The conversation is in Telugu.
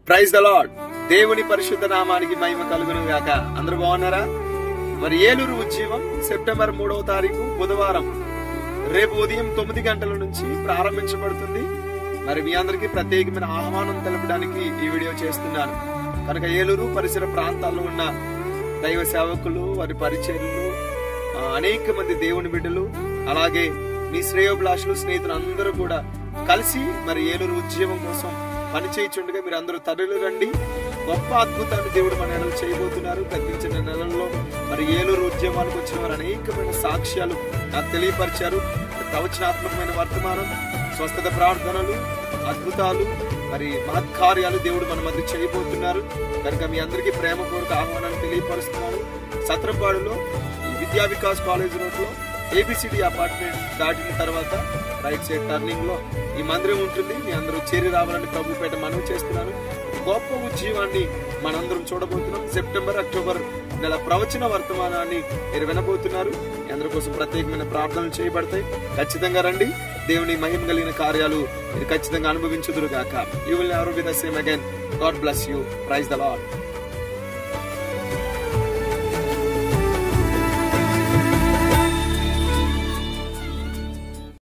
Praise the lord. దేవుని పరిశుద్ధ నామానికి మహిమ కలుగును గాక. అందరూ బాగున్నారా? మరి ఏలూరు ఉజ్జీవం సెప్టెంబర్ 3వ తారీఖు బుధవారం రేపు ఉదయం 9 గంటల నుంచి ప్రారంభించబడుతుంది. మరి మీ అందరికీ ప్రత్యేకమైన ఆహ్వానం తెలపడానికి ఈ వీడియో చేస్తున్నాను. కనుక ఏలూరు పరిసర ప్రాంతాల్లో ఉన్న దైవ సేవకులు, వారి పరిచర్యలు, అనేక మంది దేవుని బిడ్డలు, అలాగే మీ శ్రేయోభిలాషులు, స్నేహితులు అందరూ కూడా కలిసి మరి ఏలూరు ఉద్యమం కోసం పనిచేయుచుండగా మీరు అందరూ తరలి రండి. గొప్ప అద్భుతాన్ని దేవుడు మన నెలలు చేయబోతున్నారు. గతించిన నెలల్లో మరి ఏలూరు ఉద్యమానికి వచ్చిన వారు అనేకమైన సాక్ష్యాలు నాకు తెలియపరిచారు. ప్రవచనాత్మకమైన వర్తమానం, స్వస్థత ప్రార్థనలు, అద్భుతాలు, మరి మహత్కార్యాలు దేవుడు మన మధ్య చేయబోతున్నారు. కనుక మీ అందరికీ ప్రేమపూర్వక ఆహ్వానాన్ని తెలియపరుస్తున్నాను. సత్రంపాడులో విద్యా వికాస్ కాలేజ్ రోడ్ లో ఏబిసిడి అపార్ట్మెంట్ దాటిన తర్వాత రైట్ సైడ్ టర్నింగ్ లో ఈ మందిరం ఉంటుంది. మీ అందరూ చేరి రావాలని ప్రభుపేట మనవి చేస్తున్నాను. గొప్ప ఉజ్జీవాన్ని మనందరం చూడబోతున్నాం. సెప్టెంబర్, అక్టోబర్ నెల ప్రవచన వర్తమానాన్ని మీరు వినబోతున్నారు. మీ అందరి కోసం ప్రత్యేకమైన ప్రార్థనలు చేయబడతాయి. ఖచ్చితంగా రండి. దేవుని మహిమ కలిగిన కార్యాలు మీరు ఖచ్చితంగా అనుభవించుదురు గాక. You will never be the same again. God bless you. Praise the lord.